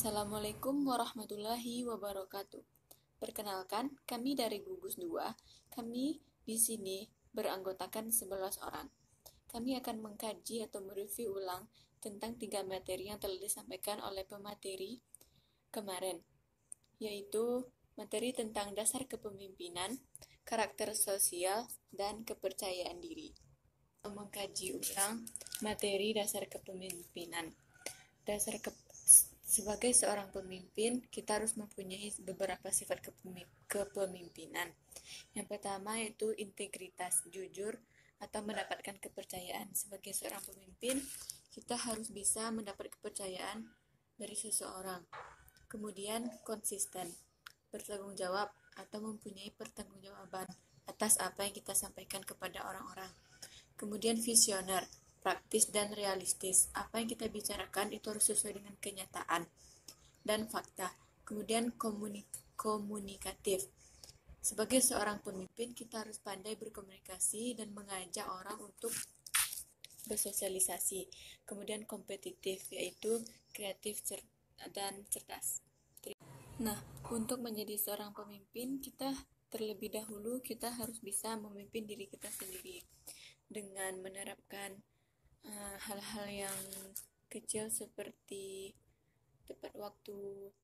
Assalamualaikum warahmatullahi wabarakatuh. Perkenalkan, kami dari Gugus 2. Kami di sini beranggotakan 11 orang. Kami akan mengkaji atau mereview ulang tentang 3 materi yang telah disampaikan oleh pemateri kemarin, yaitu materi tentang dasar kepemimpinan, karakter sosial, dan kepercayaan diri. Mengkaji ulang materi dasar kepemimpinan. Sebagai seorang pemimpin, kita harus mempunyai beberapa sifat kepemimpinan. Yang pertama yaitu integritas, jujur, atau mendapatkan kepercayaan. Sebagai seorang pemimpin, kita harus bisa mendapat kepercayaan dari seseorang. Kemudian konsisten, bertanggung jawab atau mempunyai pertanggungjawaban atas apa yang kita sampaikan kepada orang-orang. Kemudian visioner, praktis dan realistis. Apa yang kita bicarakan itu harus sesuai dengan kenyataan dan fakta. Kemudian komunikatif. Sebagai seorang pemimpin, kita harus pandai berkomunikasi dan mengajak orang untuk bersosialisasi. Kemudian kompetitif, yaitu kreatif dan cerdas. Nah, untuk menjadi seorang pemimpin, terlebih dahulu kita harus bisa memimpin diri kita sendiri dengan menerapkan hal-hal yang kecil seperti tepat waktu.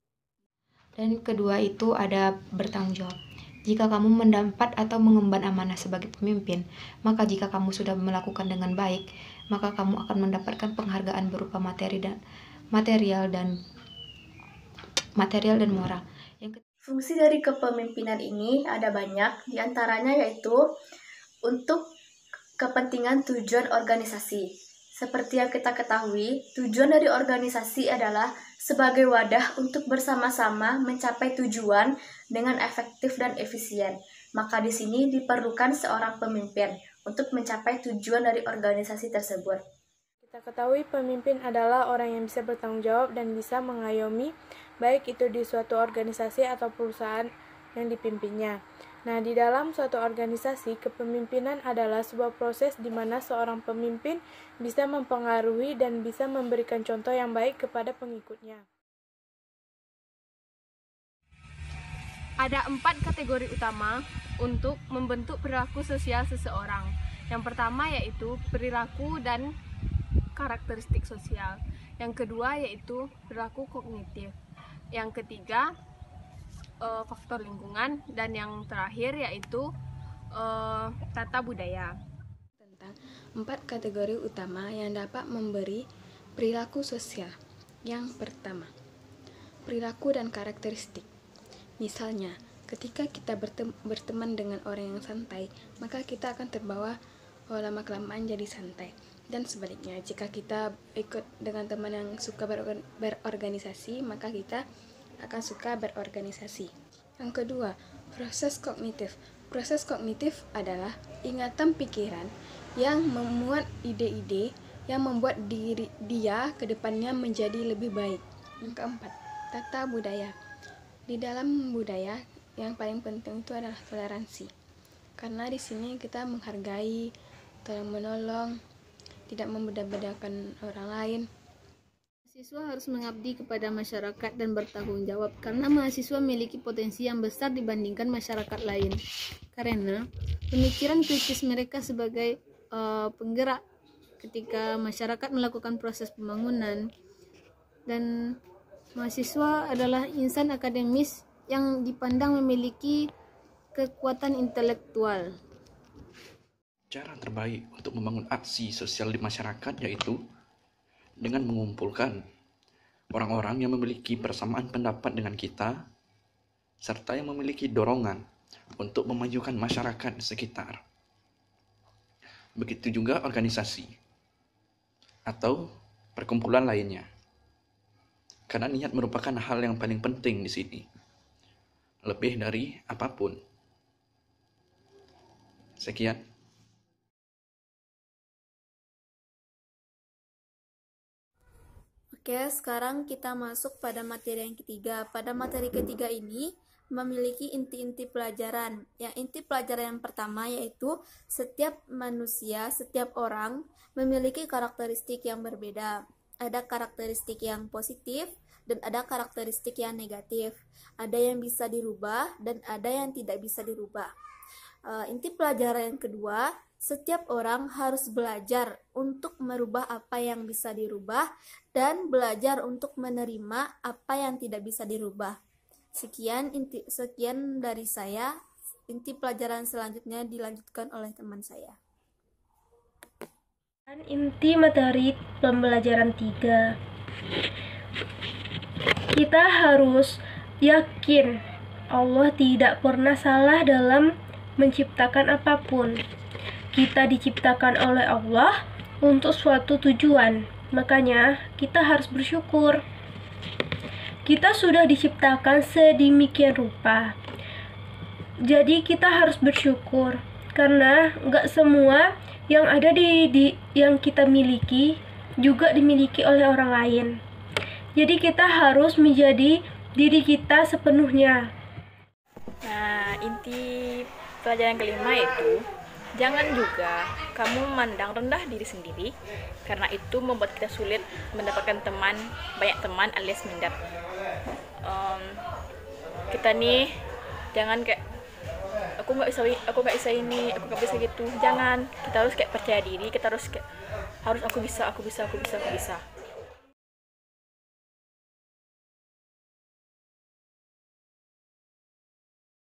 Dan kedua itu ada bertanggung jawab. Jika kamu mendapat atau mengemban amanah sebagai pemimpin, maka jika kamu sudah melakukan dengan baik, maka kamu akan mendapatkan penghargaan berupa material dan moral. Fungsi dari kepemimpinan ini ada banyak, diantaranya yaitu untuk kepentingan tujuan organisasi. Seperti yang kita ketahui, tujuan dari organisasi adalah sebagai wadah untuk bersama-sama mencapai tujuan dengan efektif dan efisien. Maka di sini diperlukan seorang pemimpin untuk mencapai tujuan dari organisasi tersebut. Kita ketahui pemimpin adalah orang yang bisa bertanggung jawab dan bisa mengayomi, baik itu di suatu organisasi atau perusahaan yang dipimpinnya. Nah, di dalam suatu organisasi, kepemimpinan adalah sebuah proses di mana seorang pemimpin bisa mempengaruhi dan bisa memberikan contoh yang baik kepada pengikutnya. Ada 4 kategori utama untuk membentuk perilaku sosial seseorang. Yang pertama yaitu perilaku dan karakteristik sosial. Yang kedua yaitu perilaku kognitif. Yang ketiga faktor lingkungan, dan yang terakhir yaitu tata budaya. Tentang 4 kategori utama yang dapat memberi perilaku sosial. Yang pertama, perilaku dan karakteristik. Misalnya, ketika kita berteman dengan orang yang santai, maka kita akan terbawa lama-kelamaan jadi santai. Dan sebaliknya, jika kita ikut dengan teman yang suka berorganisasi, maka kita akan suka berorganisasi. Yang kedua, proses kognitif. Proses kognitif adalah ingatan pikiran yang memuat ide-ide yang membuat dia ke depannya menjadi lebih baik. Yang keempat, tata budaya. Di dalam budaya, yang paling penting itu adalah toleransi. Karena di sini kita menghargai, tolong menolong, tidak membeda-bedakan orang lain. Mahasiswa harus mengabdi kepada masyarakat dan bertanggung jawab karena mahasiswa memiliki potensi yang besar dibandingkan masyarakat lain. Karena pemikiran kritis mereka sebagai penggerak ketika masyarakat melakukan proses pembangunan, dan mahasiswa adalah insan akademis yang dipandang memiliki kekuatan intelektual. Cara terbaik untuk membangun aksi sosial di masyarakat yaitu dengan mengumpulkan orang-orang yang memiliki persamaan pendapat dengan kita, serta yang memiliki dorongan untuk memajukan masyarakat sekitar. Begitu juga organisasi atau perkumpulan lainnya. Karena niat merupakan hal yang paling penting di sini, lebih dari apapun. Sekian. Oke, sekarang kita masuk pada materi yang ketiga. Pada materi ketiga ini memiliki inti-inti pelajaran. Yang inti pelajaran yang pertama yaitu setiap manusia, setiap orang memiliki karakteristik yang berbeda. Ada karakteristik yang positif dan ada karakteristik yang negatif. Ada yang bisa dirubah dan ada yang tidak bisa dirubah. Inti pelajaran yang kedua, setiap orang harus belajar untuk merubah apa yang bisa dirubah dan belajar untuk menerima apa yang tidak bisa dirubah. Sekian dari saya. Inti pelajaran selanjutnya dilanjutkan oleh teman saya. Inti materi pembelajaran 3. Kita harus yakin Allah tidak pernah salah dalam menciptakan apapun. Kita diciptakan oleh Allah untuk suatu tujuan, makanya kita harus bersyukur. Kita sudah diciptakan sedemikian rupa, jadi kita harus bersyukur karena nggak semua yang ada yang kita miliki juga dimiliki oleh orang lain. Jadi kita harus menjadi diri kita sepenuhnya. Nah, inti pelajaran kelima itu jangan juga kamu memandang rendah diri sendiri, karena itu membuat kita sulit mendapatkan banyak teman alias minder. Kita nih jangan kayak aku nggak bisa ini, aku nggak bisa gitu. Jangan, kita harus kayak percaya diri, kita harus kayak aku bisa.